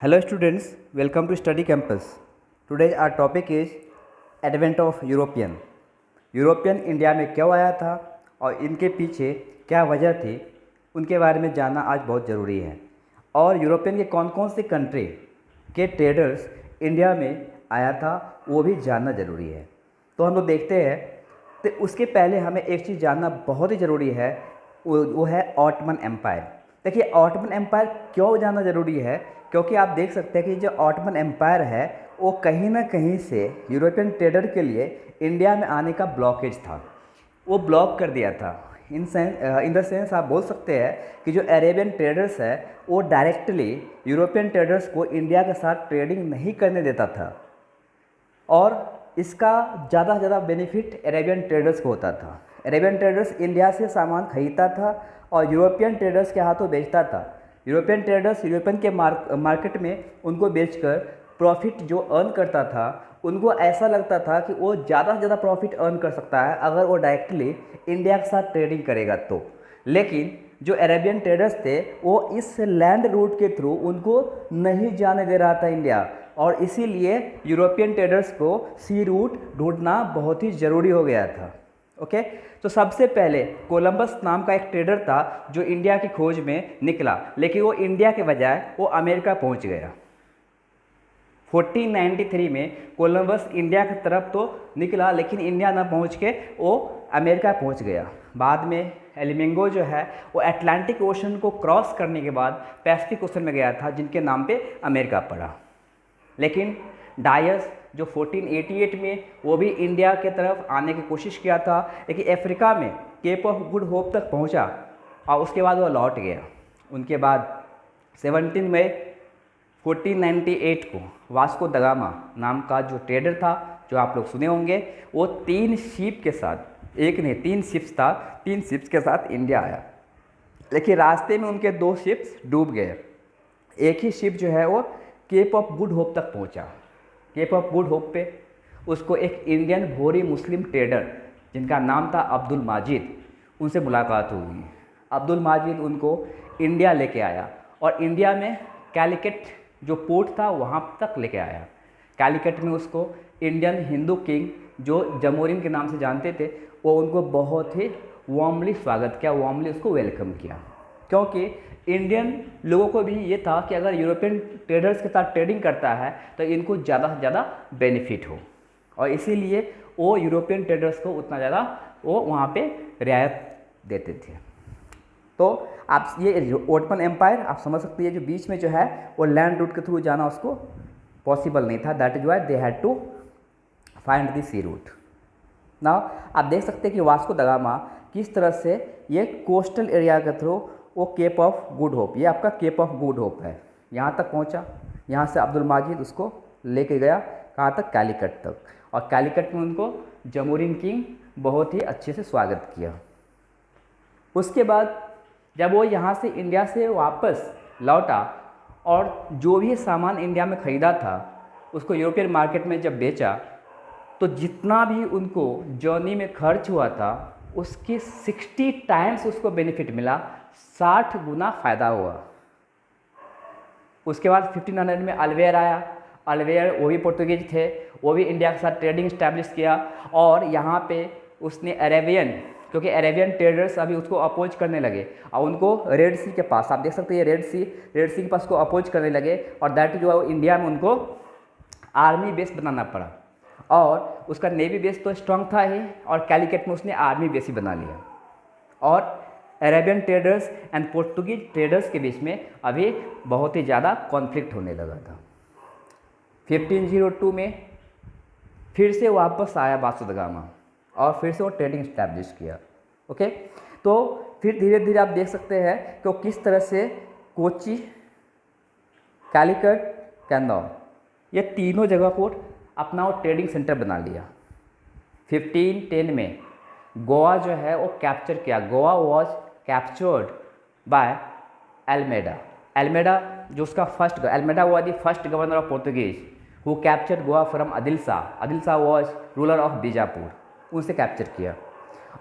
Hello students, welcome to Study Campus. Today our topic is Advent of European. European India में क्यों आया था और इनके पीछे क्या वजह थी, उनके बारे में जानना आज बहुत ज़रूरी है। और यूरोपियन के कौन कौन से कंट्री के ट्रेडर्स इंडिया में आया था वो भी जानना ज़रूरी है। तो हम लोग देखते हैं। तो उसके पहले हमें एक चीज़ जानना बहुत ही ज़रूरी है, वो है ऑटमन एम्पायर। देखिए ऑटमन एम्पायर क्यों जानना ज़रूरी है, क्योंकि आप देख सकते हैं कि जो ऑटमन एम्पायर है वो कहीं ना कहीं से यूरोपियन ट्रेडर के लिए इंडिया में आने का ब्लॉकेज था, वो ब्लॉक कर दिया था। इन द सेंस आप बोल सकते हैं कि जो अरेबियन ट्रेडर्स है वो डायरेक्टली यूरोपियन ट्रेडर्स को इंडिया के साथ ट्रेडिंग नहीं करने देता था, और इसका ज़्यादा से ज़्यादा बेनिफिट अरेबियन ट्रेडर्स को होता था। अरेबियन ट्रेडर्स इंडिया से सामान खरीदता था और यूरोपियन ट्रेडर्स के हाथों बेचता था। यूरोपियन ट्रेडर्स यूरोपियन के मार्केट में उनको बेचकर प्रॉफिट जो अर्न करता था, उनको ऐसा लगता था कि वो ज़्यादा से ज़्यादा प्रॉफिट अर्न कर सकता है अगर वो डायरेक्टली इंडिया के साथ ट्रेडिंग करेगा तो। लेकिन जो अरेबियन ट्रेडर्स थे वो इस लैंड रूट के थ्रू उनको नहीं जाने दे रहा था इंडिया, और इसीलिए यूरोपियन ट्रेडर्स को सी रूट ढूंढना बहुत ही ज़रूरी हो गया था। ओके, तो सबसे पहले कोलंबस नाम का एक ट्रेडर था जो इंडिया की खोज में निकला, लेकिन वो इंडिया के बजाय वो अमेरिका पहुंच गया। 1493 में कोलंबस इंडिया की तरफ तो निकला, लेकिन इंडिया ना पहुंच के वो अमेरिका पहुंच गया। बाद में एलिमेंगो जो है वो अटलांटिक ओशन को क्रॉस करने के बाद पैसिफिक ओशन में गया था, जिनके नाम पे अमेरिका पड़ा। लेकिन डायस जो 1488 में वो भी इंडिया के तरफ आने की कोशिश किया था, लेकिन अफ्रीका में केप ऑफ गुड होप तक पहुंचा और उसके बाद वो लौट गया। उनके बाद 17 मई 1498 को वास्को द गामा नाम का जो ट्रेडर था, जो आप लोग सुने होंगे, वो 3 शिप के साथ, एक नहीं 3 शिप्स था, 3 शिप्स के साथ इंडिया आया। लेकिन रास्ते में उनके 2 शिप्स डूब गए। एक ही शिप जो है वो केप ऑफ गुड होप तक पहुंचा। केप ऑफ गुड होप पे उसको एक इंडियन भोरी मुस्लिम ट्रेडर जिनका नाम था अब्दुल माजिद, उनसे मुलाकात हुई। अब्दुल माजिद उनको इंडिया लेके आया और इंडिया में कैलिकट जो पोर्ट था वहाँ तक लेके आया। कैलिकट में उसको इंडियन हिंदू किंग जो जमोरिन के नाम से जानते थे, वो उनको बहुत ही वार्मली स्वागत किया, वार्मली उसको वेलकम किया। क्योंकि इंडियन लोगों को भी ये था कि अगर यूरोपियन ट्रेडर्स के साथ ट्रेडिंग करता है तो इनको ज़्यादा से ज़्यादा बेनिफिट हो, और इसीलिए वो यूरोपियन ट्रेडर्स को उतना ज़्यादा वो वहाँ पे रियायत देते थे। तो आप ये ओटमन एम्पायर आप समझ सकते हैं, जो बीच में जो है वो लैंड रूट के थ्रू जाना उसको पॉसिबल नहीं था। That is why they had to find the sea route. Now आप देख सकते हैं कि वास्को द गामा किस तरह से ये कोस्टल एरिया के थ्रू वो केप ऑफ गुड होप, ये आपका केप ऑफ गुड होप है, यहाँ तक पहुँचा। यहाँ से अब्दुल माजिद उसको लेके गया कहाँ तक, कैलिकट तक, और कैलिकट में उनको जमोरिन किंग बहुत ही अच्छे से स्वागत किया। उसके बाद जब वो यहाँ से इंडिया से वापस लौटा और जो भी सामान इंडिया में ख़रीदा था उसको यूरोपियन मार्केट में जब बेचा, तो जितना भी उनको जर्नी में खर्च हुआ था उसके 60 टाइम्स उसको बेनिफिट मिला, 60 गुना फ़ायदा हुआ। उसके बाद 1500 में अल्वेयर आया। अल्वेयर वो भी पोर्तुगीज थे, वो भी इंडिया के साथ ट्रेडिंग इस्टेब्लिश किया, और यहाँ पे उसने अरेबियन, क्योंकि अरेबियन ट्रेडर्स अभी उसको अपोज करने लगे और उनको रेड सी के पास, आप देख सकते हैं रेड सी के पास को अपोज करने लगे, और दैट जो है इंडिया में उनको आर्मी बेस बनाना पड़ा। और उसका नेवी बेस तो स्ट्रांग था ही, और कैलिकट में उसने आर्मी बेस ही बना लिया। और Arabian traders and Portuguese traders के बीच में अभी बहुत ही ज़्यादा कॉन्फ्लिक्ट होने लगा था। 1502 में फिर से वापस आया वास्को द गामा और फिर से वो ट्रेडिंग इस्टेब्लिश किया। ओके, तो फिर धीरे धीरे आप देख सकते हैं कि वो किस तरह से कोची, कैलिकट, कैंदौर, ये तीनों जगह को अपना वो ट्रेडिंग सेंटर बना लिया। 1510 में गोवा जो है वो कैप्चर किया। Goa was captured by एल्मेडा। एल्मेडा जो उसका first, एल्मेडा was the first governor of Portuguese who captured Goa from Adil Shah. Adil Shah was ruler of Bijapur, उनसे कैप्चर किया।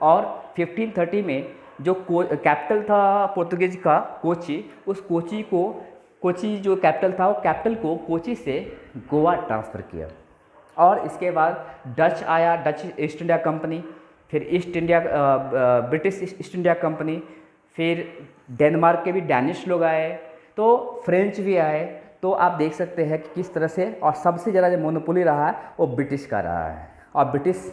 और 1530 में जो कैपिटल था पोर्तुगीज का कोची, उस कोची को कोची जो कैपिटल था, वो कैपिटल को कोची से गोवा ट्रांसफ़र किया। और इसके बाद डच आया, डच ईस्ट इंडिया कंपनी, फिर ब्रिटिश ईस्ट इंडिया कंपनी, फिर डेनमार्क के भी डैनिश लोग आए, तो फ्रेंच भी आए। तो आप देख सकते हैं कि किस तरह से, और सबसे ज़्यादा जो मोनोपोली रहा है वो ब्रिटिश का रहा है। और ब्रिटिश,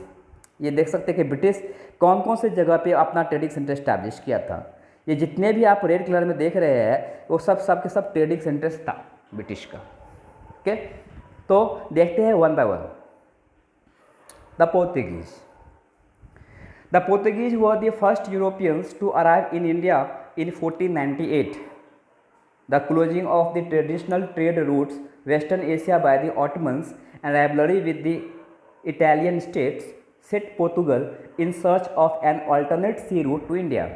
ये देख सकते हैं कि ब्रिटिश कौन कौन से जगह पे अपना ट्रेडिंग सेंटर इस्टेब्लिश किया था। ये जितने भी आप रेड कलर में देख रहे हैं वो सब के सब ट्रेडिंग सेंटर्स था ब्रिटिश का। ओके, तो देखते हैं one by one. The Portuguese. The Portuguese were the first Europeans to arrive in India in 1498. The closing of the traditional trade routes Western Asia by the Ottomans and rivalry with the Italian states set Portugal in search of an alternate sea route to India.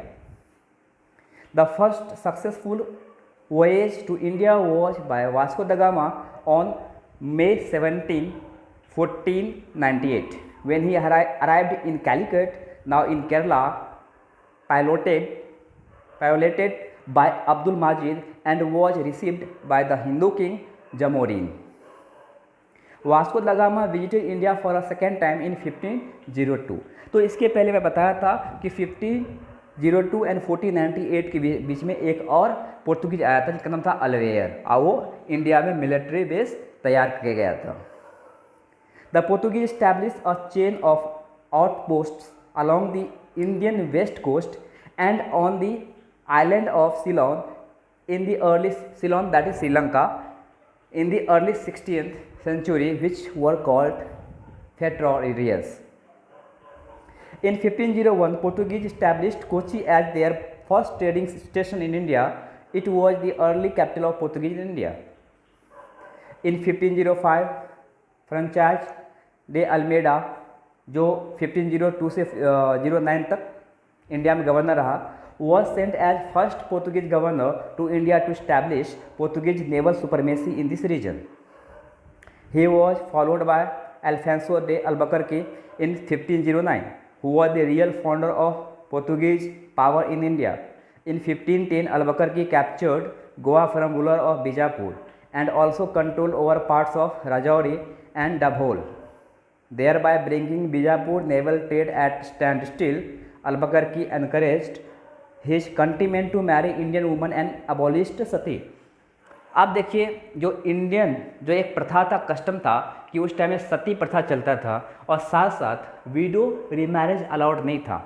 The first successful voyage to India was by Vasco da Gama on May 17, 1498, when he arrived in Calicut, now in Kerala, piloted by Abdul Majid and was received by the Hindu king Jamorin. Vasco da Gama visited India for a second time in 1502. तो इसके पहले मैं बताया था कि 1502 and 1498 के बीच में एक और पोर्तुगीज आया था जिसका नाम था अल्वेयर, और वो इंडिया में मिलिट्री बेस तैयार किया गया था। The Portuguese established a chain of outposts along the Indian west coast and on the island of Ceylon in the early Ceylon, that is Sri Lanka, in the early 16th century, which were called Fetroerias. In 1501, Portuguese established Kochi as their first trading station in India. It was the early capital of Portuguese in India. In 1505, Francisco de Almeida, जो 1502 से 09 तक India में governor रहा, was sent as first Portuguese governor to India to establish Portuguese naval supremacy in this region. He was followed by Alfonso de Albuquerque in 1509, who was the real founder of Portuguese power in India. In 1510, Albuquerque captured Goa from ruler of Bijapur and also controlled over parts of Rajouri and Dabhol, thereby bringing Bijapur naval trade at standstill. Albuquerque encouraged his countrymen to marry Indian women and abolished sati. आप देखिए, जो एक प्रथा था, custom था कि उस time में सती प्रथा चलता था और साथ साथ विडो रीमैरिज अलाउड नहीं था,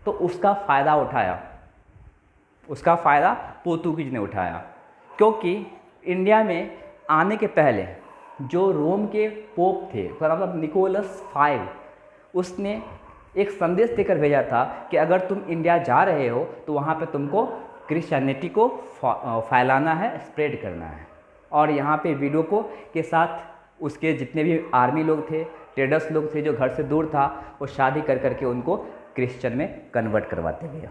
तो उसका फ़ायदा पोर्तुगीज ने उठाया। क्योंकि इंडिया में आने के पहले जो रोम के पोप थे, मतलब निकोलस 5, उसने एक संदेश देकर भेजा था कि अगर तुम इंडिया जा रहे हो तो वहाँ पे तुमको क्रिश्चियनिटी को फैलाना है, स्प्रेड करना है। और यहाँ पे विडो को के साथ उसके जितने भी आर्मी लोग थे, ट्रेडर्स लोग थे जो घर से दूर था, वो शादी कर करके उनको क्रिश्चियन में कन्वर्ट करवाते गए।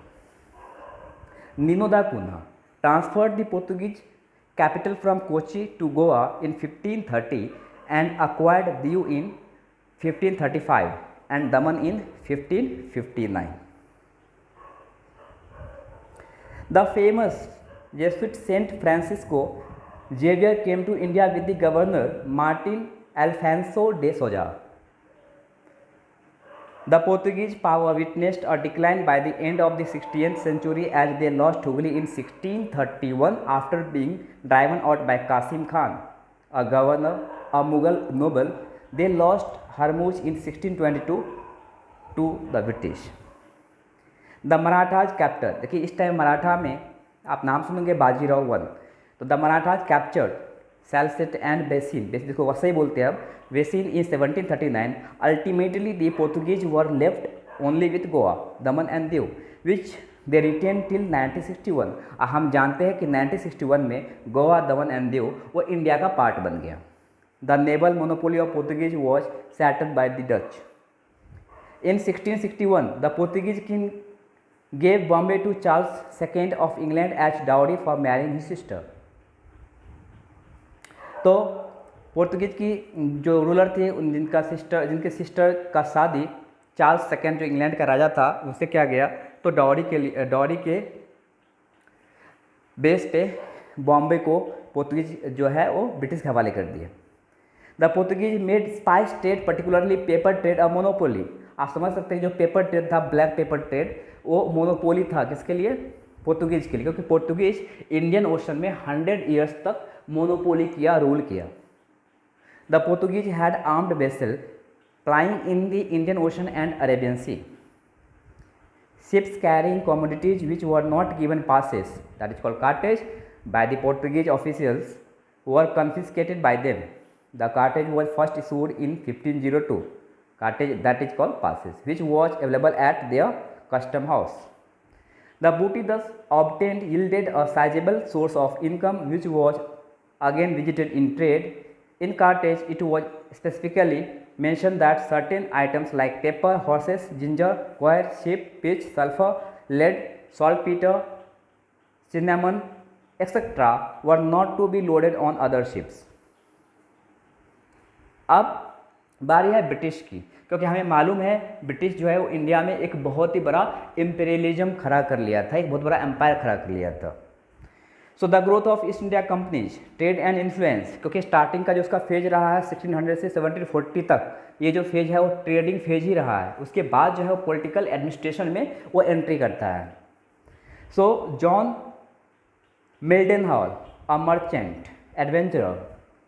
नीनो दा कूना transferred the Portuguese capital from Kochi to Goa in 1530 and acquired Diu in 1535 and Daman in 1559. The famous Jesuit Saint Francisco Xavier came to India with the governor Martin Alfonso de Souza. The Portuguese power witnessed a decline by the end of the 16th century as they lost Hooghly in 1631 after being driven out by Qasim Khan, a Mughal noble. They lost Hormuz in 1622 to the British. The Marathas captured, देखिए इस time Maratha में आप नाम सुनेंगे बाजीराव 1, तो the Marathas captured Salsette and Basin, जिसको वसई बोलते हैं अब, Basin in 1739. Ultimately, the Portuguese were left only with Goa, Daman and Diu, which they retained till 1961. हम जानते हैं कि 1961 में गोवा, दमन एंड दीव वो इंडिया का पार्ट बन गया। The naval monopoly of Portuguese was shattered by the Dutch. In 1661, the Portuguese king gave Bombay to Charles II of England as dowry for marrying his sister. तो पोर्तुगीज की जो रूलर थे जिनके sister का शादी चार्ल्स सेकेंड जो England का राजा था उनसे किया गया, तो डॉरी के बेस पे बॉम्बे को पोर्तुगीज जो है वो ब्रिटिश के हवाले कर दिए। The Portuguese made spice trade particularly paper trade a monopoly. आप समझ सकते हैं जो पेपर ट्रेड था, ब्लैक पेपर ट्रेड, वो मोनोपोली था किसके लिए? पोर्तुगीज के लिए, क्योंकि पोर्तुगीज इंडियन ओशन में 100 ईयर्स तक मोनोपोली किया, रूल किया। The Portuguese had armed vessel plying in the Indian Ocean and Arabian Sea. Ships carrying commodities which were not given passes, that is called cartage, by the Portuguese officials were confiscated by them. The cartage was first issued in 1502. Cartage, that is called passes, which was available at their custom house. The booty thus obtained yielded a sizable source of income, which was again visited in trade. In Carthage, it was specifically mentioned that certain items like pepper, horses, ginger, coir, sheep, pitch, sulfur, lead, saltpeter, cinnamon, etc. were not to be loaded on other ships. अब बारी है British की, क्योंकि हमें मालूम है British जो है वो इंडिया में एक बहुत ही बड़ा इम्पेरियलिज्म खड़ा कर लिया था, एक बहुत बड़ा एम्पायर खड़ा कर लिया था। So the growth of east India companies trade and influence, क्योंकि स्टार्टिंग का जो उसका फेज रहा है 1600 से 1740 तक, ये जो फेज है वो ट्रेडिंग फेज ही रहा है। उसके बाद जो है वो पॉलिटिकल एडमिनिस्ट्रेशन में वो एंट्री करता है। So John Mildenhall, a merchant adventurer,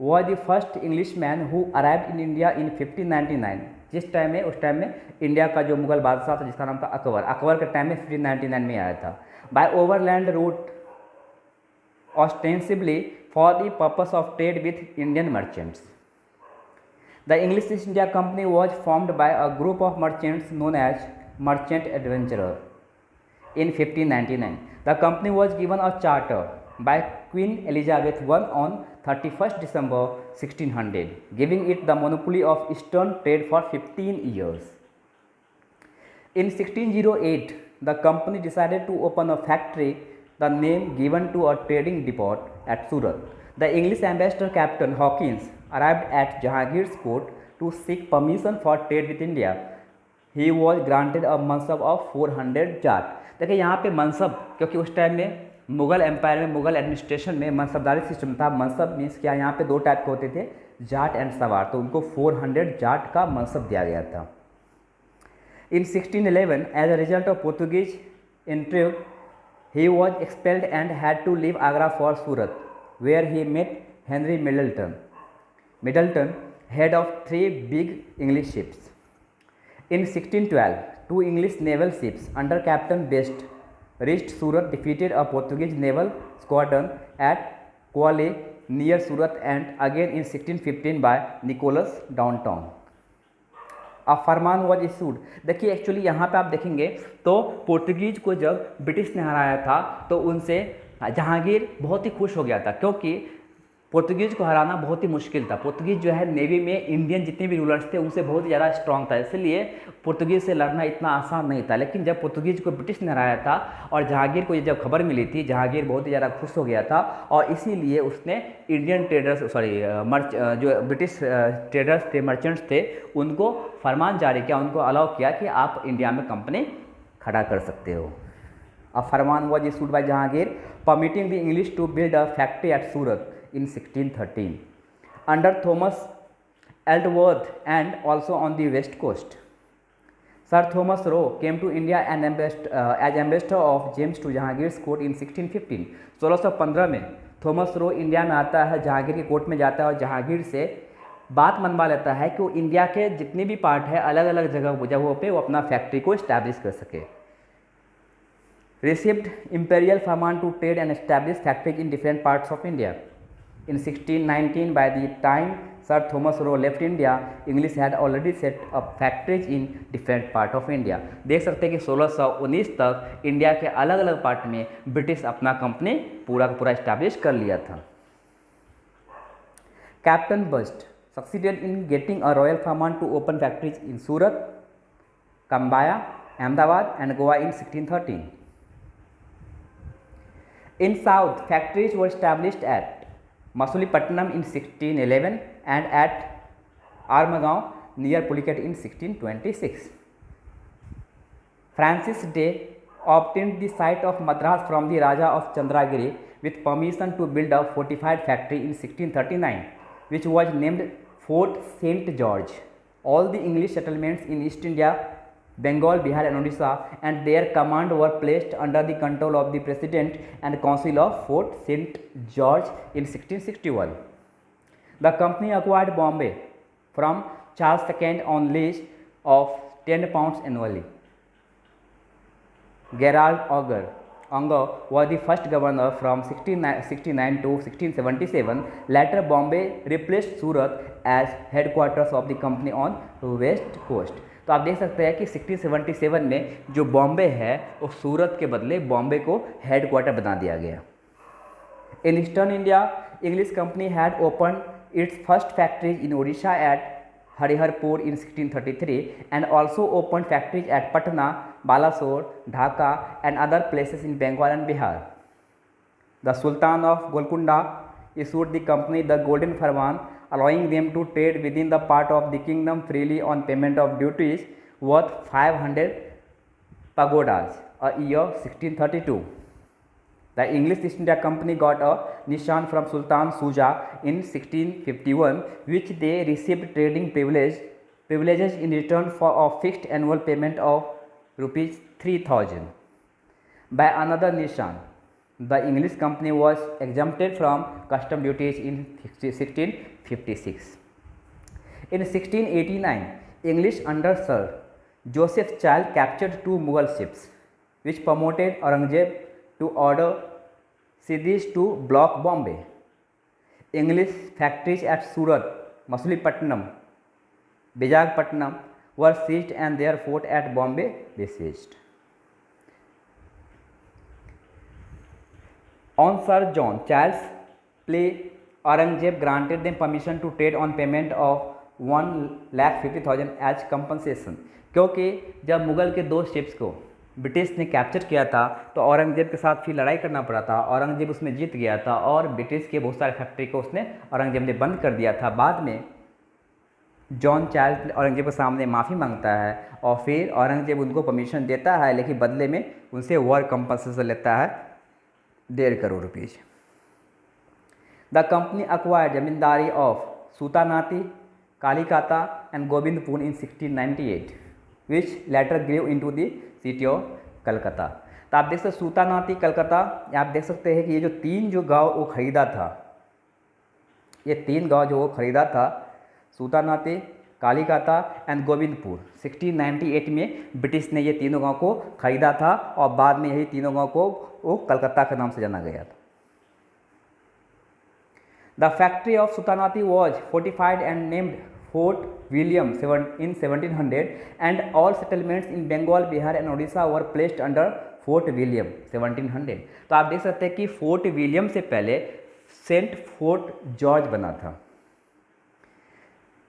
was the first English man who arrived in India in 1599। जिस टाइम में, उस टाइम में इंडिया का जो मुगल बादशाह था जिसका नाम था अकबर, अकबर के टाइम में 1599 में आया था। By overland route ostensibly for the purpose of trade with Indian merchants. The English East India Company was formed by a group of merchants known as Merchant Adventurer in 1599. The company was given a charter by Queen Elizabeth I on 31st December 1600, giving it the monopoly of eastern trade for 15 years. In 1608, the company decided to open a factory, the name given to a trading depot at Surat. The English ambassador Captain Hawkins arrived at Jahangir's court to seek permission for trade with India. He was granted a mansab of 400 Jat. देखिए यहाँ पे मनसब, क्योंकि उस time में Mughal empire में, Mughal administration में मनसबदारी system था। मनसब means क्या, यहाँ पे दो टाइप के होते थे, जाट एंड सवार, तो उनको 400 जाट का मनसब दिया गया था। In 1611, as a result of Portuguese intrigue, he was expelled and had to leave Agra for Surat, where he met Henry Middleton. Middleton, head of 3 big English ships. In 1612, 2 English naval ships under Captain Best reached Surat, defeated a Portuguese naval squadron at Kuala near Surat, and again in 1615 by Nicholas Downton. A farman was issued. देखिए actually यहाँ पे आप देखेंगे तो पोर्तुगीज को जब British ने हराया था तो उनसे जहांगीर बहुत ही खुश हो गया था, क्योंकि पोर्तुगीज को हराना बहुत ही मुश्किल था। पोर्तुगीज जो है नेवी में इंडियन जितने भी रूलर्स थे उनसे बहुत ही ज़्यादा स्ट्रांग था, इसलिए पोर्तुगीज से लड़ना इतना आसान नहीं था। लेकिन जब पोर्तुगीज को ब्रिटिश ने हराया था और जहांगीर को ये जब खबर मिली थी, जहांगीर बहुत ही ज़्यादा खुश हो गया था और इसीलिए उसने इंडियन ट्रेडर्स जो ब्रिटिश ट्रेडर्स थे, मर्चेंट्स थे, उनको फरमान जारी किया, उनको अलाउ किया कि आप इंडिया में कंपनी खड़ा कर सकते हो। A farman was issued by Jahangir permitting the English to build a factory at Surat in 1613 under Thomas Ellsworth and also on the west coast. Sir Thomas Roe came to India and as ambassador of James to Jahangir's court in 1615. 1615 में Thomas Roe India में आता है, जहांगीर के court में जाता है और जहांगीर से बात मनवा लेता है कि वो इंडिया के जितने भी पार्ट है अलग अलग जगहों पे वो अपना फैक्ट्री को इस्टेब्लिश कर सके। Received imperial command to trade and establish factories in different parts of India. In 1619, by the time Sir Thomas Roe left India, English had already set up factories in different part of India. देख सकते हैं कि 1619 तक India के अलग अलग part में British अपना कंपनी पूरा का पूरा इस्टेब्लिश कर लिया था। Captain Best succeeded in getting a royal command to open factories in Surat, Kambaya, Ahmedabad and Goa in 1613. In South, factories were established at Masulipatanam in 1611 and at Armagaon near Pulicat in 1626. Francis Day obtained the site of Madras from the Raja of Chandragiri with permission to build a fortified factory in 1639, which was named Fort St. George. All the English settlements in East India, Bengal, Bihar and Odisha and their command were placed under the control of the President and Council of Fort St. George in 1661. The company acquired Bombay from Charles II on lease of £10 annually. Gerald Unger was the first governor from 1669 to 1677. Later, Bombay replaced Surat as headquarters of the company on west coast. तो आप देख सकते हैं कि 1677 में जो बॉम्बे है वो सूरत के बदले बॉम्बे को हेडक्वार्टर बना दिया गया. In Eastern India, English company had opened its first factories in Odisha at Hariharpur in 1633 and also opened factories at Patna, Balasore, Dhaka and other places in Bengal and Bihar. The Sultan of Golconda issued the company the Golden Farman, allowing them to trade within the part of the kingdom freely on payment of duties worth 500 pagodas a year 1632. The English East India Company got a nishan from Sultan Shuja in 1651, which they received trading privileges in return for a fixed annual payment of rupees 3000. By another nishan, the English company was exempted from custom duties in 1656. In 1689, English under Sir Joseph Child captured 2 Mughal ships, which promoted Aurangzeb to order Siddhis to block Bombay. English factories at Surat, Masulipatanam, Bizagapatnam were seized and their fort at Bombay besieged. On Sir John Child's plea, Aurangzeb granted them permission to trade on payment of 1,50,000 as compensation. क्योंकि जब मुगल के 2 ships को British ने capture किया था तो औरंगजेब के साथ फिर लड़ाई करना पड़ा था. औरंगजेब उसमें जीत गया था और ब्रिटिश के बहुत सारे फैक्ट्री को उसने औरंगजेब ने बंद कर दिया था. बाद में जॉन चार्ल्स औरंगजेब के सामने माफ़ी मांगता है और फिर औरंगजेब उनको परमिशन देता है, लेकिन बदले में उनसे वॉर कंपनसेशन लेता है 1.5 crore rupees. The company acquired zamindari of Sutanati, Kalikata and Govindpur in 1698, which later grew into the city of Calcutta. तो आप देख सकते सूतानाती, कलकत्ता, आप देख सकते हैं कि ये जो 3 जो गांव वो खरीदा था, ये 3 गांव जो वो खरीदा था, सूतानाती, कालीकाता एंड गोविंदपुर, 1698 में ब्रिटिश ने ये तीनों गांव को खरीदा था और बाद में यही तीनों गांव को वो कलकत्ता के नाम से जाना गया था. The factory of Sutanati was fortified and named Fort William in 1700 and all settlements in Bengal, Bihar and Odisha were placed under Fort William 1700. तो आप देख सकते हैं कि फोर्ट विलियम से पहले सेंट फोर्ट जॉर्ज बना था.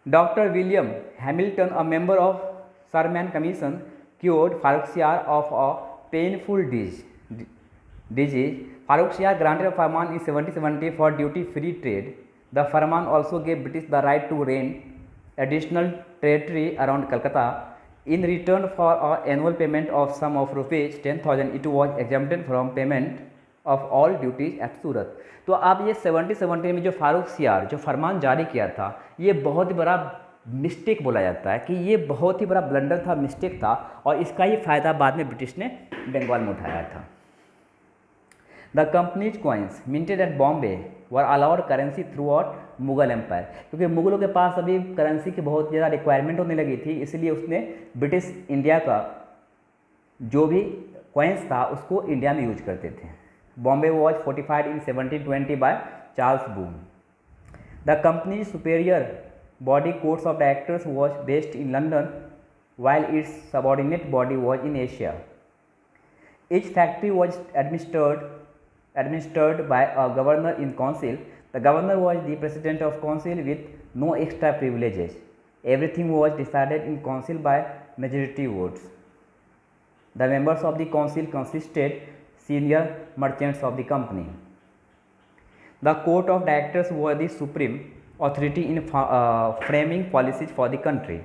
Doctor William Hamilton, a member of Surman commission, cured Farrukhsiyar of a painful disease. Farrukhsiyar granted a farman in 1770 for duty-free trade. The farman also gave British the right to reign additional territory around Calcutta. In return for an annual payment of sum of rupees 10,000, it was exempted from payment of all duties at Surat. तो अब ये 1770 में जो फारुखसियार जो फरमान जारी किया था, ये बहुत ही बड़ा मिस्टेक बोला जाता है कि ये बहुत ही बड़ा ब्लंडर था, मिस्टेक था और इसका ही फ़ायदा बाद में ब्रिटिश ने बंगाल में उठाया था. The company's coins minted at Bombay were allowed currency throughout Mughal empire. क्योंकि मुगलों के पास अभी करेंसी की बहुत ज़्यादा रिक्वायरमेंट होने लगी थी, इसलिए उसने ब्रिटिश इंडिया का जो भी कॉइन्स था उसको इंडिया में यूज करते थे. Bombay was fortified in 1720 by Charles boon. The company superior body courts of directors was based in London while its subordinate body was in Asia. Each factory was administered by a governor in council. The governor was the president of council with no extra privileges. Everything was decided in council by majority votes. The members of the council consisted senior merchants of the company. The court of directors was the supreme authority in framing policies for the country.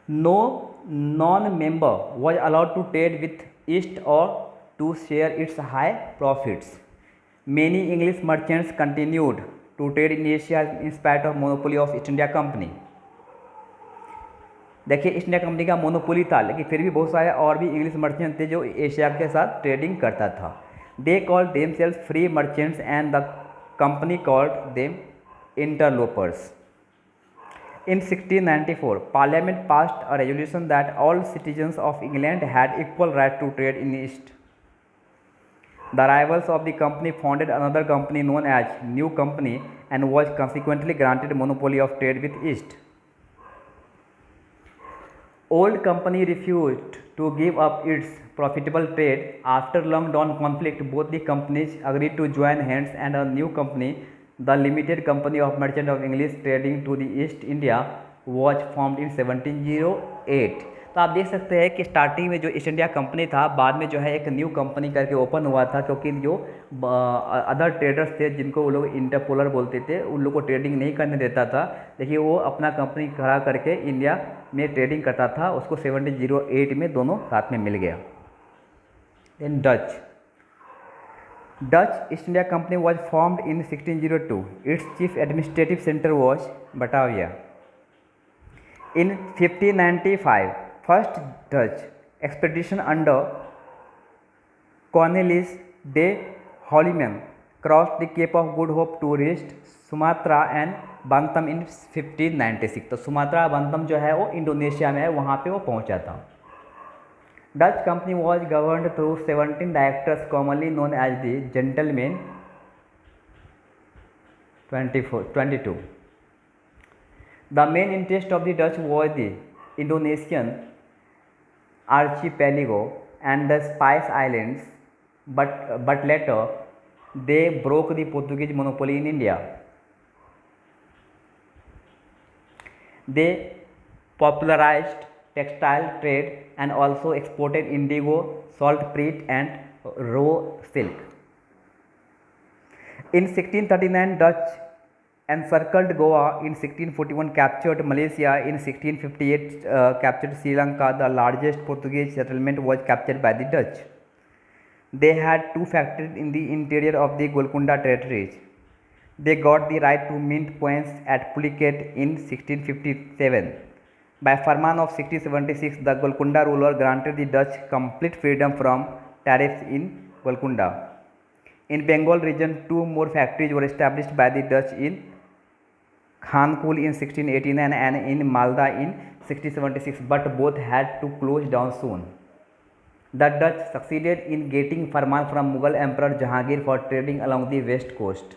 No non-member was allowed to trade with East or to share its high profits. Many English merchants continued to trade in Asia in spite of monopoly of East India Company. देखिए east India company का monopoly था, लेकिन फिर भी बहुत सारे और भी इंग्लिश मर्चेंट थे जो एशिया के साथ ट्रेडिंग करता था. They called themselves free merchants and the company called them interlopers. In 1694, Parliament passed a resolution that all citizens of England had equal right to trade in the East. The rivals of the company founded another company known as New Company and was consequently granted monopoly of trade with East. Old Company refused to give up its profitable trade. After long-drawn conflict, both the companies agreed to join hands, and a new company, the Limited Company of Merchants of English Trading to the East India, was formed in 1708. तो आप देख सकते हैं कि starting में जो east India company था, बाद में जो है एक न्यू कंपनी करके ओपन हुआ था, क्योंकि जो अदर ट्रेडर्स थे जिनको वो लोग इंटरपोलर बोलते थे, उन लोग को ट्रेडिंग नहीं करने देता था. देखिए वो अपना कंपनी खड़ा करके इंडिया में ट्रेडिंग करता था, उसको 1708 में दोनों साथ में मिल गया. Then Dutch East India Company was formed in 1602. Its chief administrative center was Batavia. In 1595, first Dutch expedition under Cornelis de Holyman crossed the Cape of Good Hope to reach Sumatra and Bantam in 1596. तो Sumatra बंतम जो है वो Indonesia में है, वहाँ पे वो पहुँचा था. Dutch company was governed through 17 directors commonly known as the Gentlemen 22. The main interest of the Dutch was the Indonesian archipelago and the Spice Islands, but later they broke the Portuguese monopoly in India. They popularized textile trade and also exported indigo, saltpeter and raw silk. In 1639, Dutch encircled Goa. In 1641, captured Malaysia. In 1658, captured Sri Lanka. The largest Portuguese settlement was captured by the Dutch. They had two factories in the interior of the Golconda territories. They got the right to mint coins at Pulicat in 1657. By Farman of 1676, the Golconda ruler granted the Dutch complete freedom from tariffs in Golconda. In Bengal region, two more factories were established by the Dutch in Khankool in 1689 and in Malda in 1676, but both had to close down soon. The Dutch succeeded in getting Farman from Mughal Emperor Jahangir for trading along the west coast.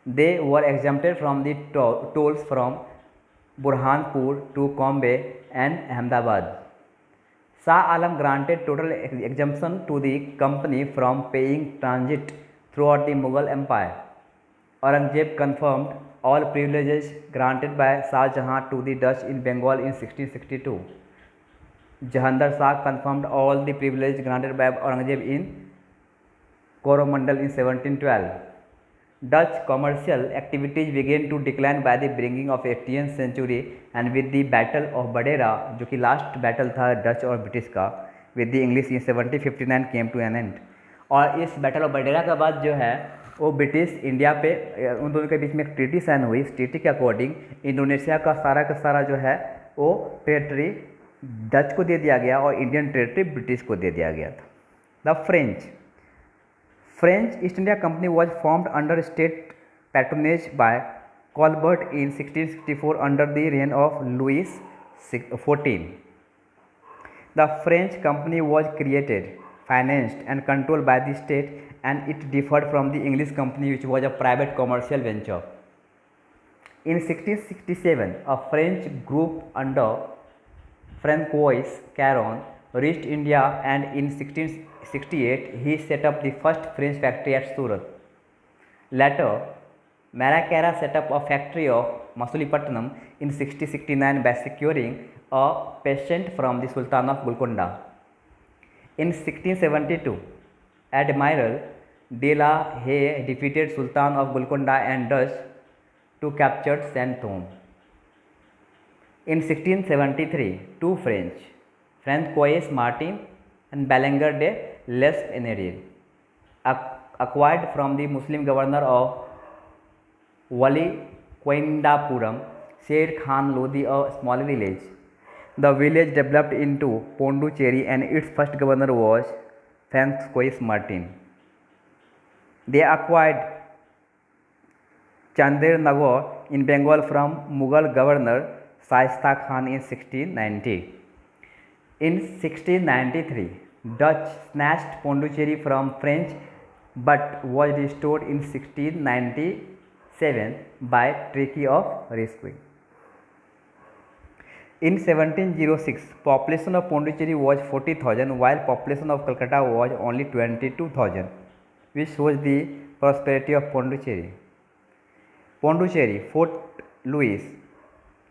They were exempted from the tolls from Burhanpur to Bombay and Ahmedabad. Shah Alam granted total exemption to the company from paying transit throughout the Mughal Empire. Aurangzeb confirmed all privileges granted by Shah Jahan to the Dutch in Bengal in 1662. Jahandar Shah confirmed all the privileges granted by Aurangzeb in Coromandel in 1712. Dutch commercial activities began to decline by the beginning of 18th century and with the Battle of Badera, जो कि last battle था Dutch और British का, with the English in 1759 came to an end. और इस battle of Badera के बाद जो है वो ब्रिटिश इंडिया पे उन दोनों के बीच में एक ट्रीटी साइन हुई. इस ट्रीटी के अकॉर्डिंग इंडोनेशिया का सारा जो है वो टेरिटरी डच को दे दिया गया और इंडियन टेरिटरी ब्रिटिश को दे दिया गया था. The French East India Company was formed under state patronage by Colbert in 1664 under the reign of Louis XIV. The French company was created, financed and controlled by the state, and it differed from the English company, which was a private commercial venture. In 1667, a French group under Francois Caron reached India, and in 1668 he set up the first French factory at Surat. Later, Maracara set up a factory of Masulipatanam in 1669 by securing a patent from the Sultan of Golconda. In 1672, Admiral de la Haye defeated Sultan of Golconda and Dutch to capture Saint-Thome. In 1673, two French, Francois Martin and Bellanger de Lespinay acquired from the Muslim governor of Valikoindapuram, Sher Khan Lodi, a small village. The village developed into Pondicherry and its first governor was Francois Martin. They acquired Chandernagar in Bengal from Mughal governor Shaista Khan in 1690. In 1693, Dutch snatched Pondicherry from French but was restored in 1697 by Treaty of Rescue. In 1706, population of Pondicherry was 40,000 while population of Calcutta was only 22,000, which shows the prosperity of Pondicherry. Pondicherry, Fort Louis,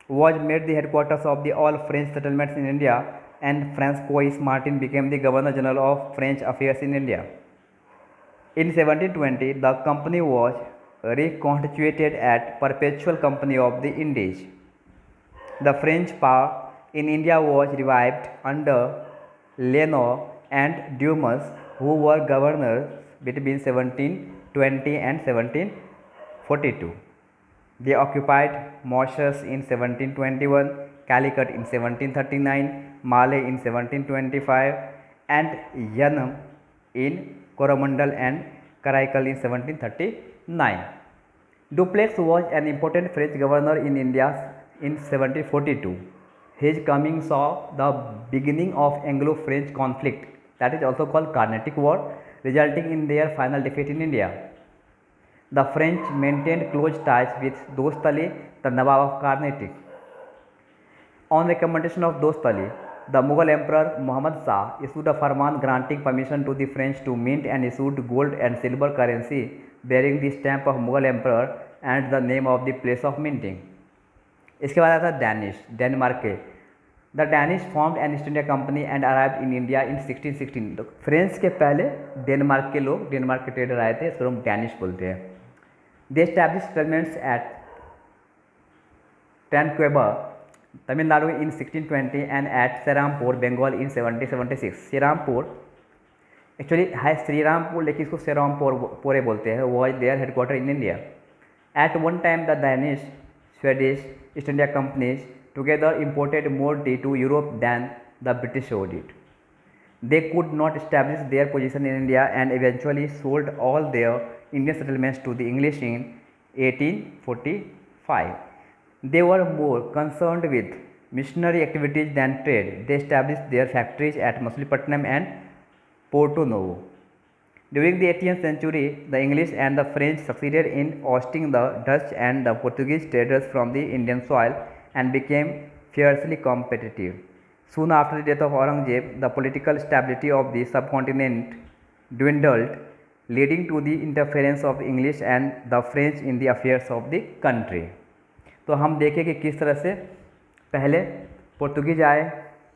was made the headquarters of the all French settlements in India, and Francois Martin became the Governor General of French Affairs in India. In 1720, the company was reconstituted as Perpetual Company of the Indies. The French power in India was revived under Lenoir and Dumas, who were governors between 1720 and 1742. They occupied Mauritius in 1721, Calicut in 1739, Malay in 1725, and Yanam in Coromandel and Karaikal in 1739. Dupleix was an important French governor in India in 1742. His coming saw the beginning of Anglo-French conflict, that is also called Carnatic War, resulting in their final defeat in India. The French maintained close ties with Dostali, the Nawab of Carnatic. On recommendation of Dostali, the Mughal Emperor Muhammad Shah issued a farman granting permission to the French to mint and issued gold and silver currency bearing the stamp of Mughal Emperor and the name of the place of minting. इसके बाद आता है Denmark के the Danish formed an east India company and arrived in India इन 1616. तो French के पहले Denmark के लोग, डेनमार्क के ट्रेडर आए थे, इसको हम डैनिश बोलते हैं. They establish settlements at Tranquebar Tamil Nadu in 1620 and at Shrirampur Bengal in 1776. Shrirampur actually है श्रीरामपुर, लेकिन इसको श्रीरामपुर बोलते हैं. Was their headquarter in India. At one time the Danish Swedish East India companies together imported more tea to Europe than the British did. They could not establish their position in India and eventually sold all their Indian settlements to the English in 1845. They were more concerned with missionary activities than trade. They established their factories at Masulipatam and Porto Novo. During the 18th century, the English and the French succeeded in ousting the Dutch and the Portuguese traders from the Indian soil and became fiercely competitive. Soon after the death of Aurangzeb, the political stability of the subcontinent dwindled, leading to the interference of the English and the French in the affairs of the country. तो हम देखें कि किस तरह से पहले पोर्तुगीज आए,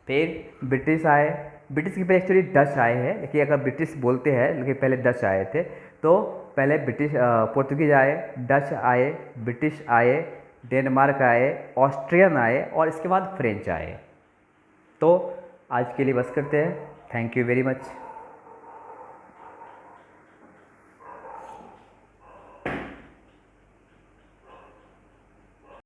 फिर ब्रिटिश आए. ब्रिटिश के पहले एक्चुअली डच आए हैं, लेकिन अगर ब्रिटिश बोलते हैं, लेकिन पहले डच आए थे. तो पहले पोर्तुगीज आए, डच आए, ब्रिटिश आए, डेनमार्क आए, ऑस्ट्रियन आए और इसके बाद फ्रेंच आए. तो आज के लिए बस करते हैं. Thank you very much.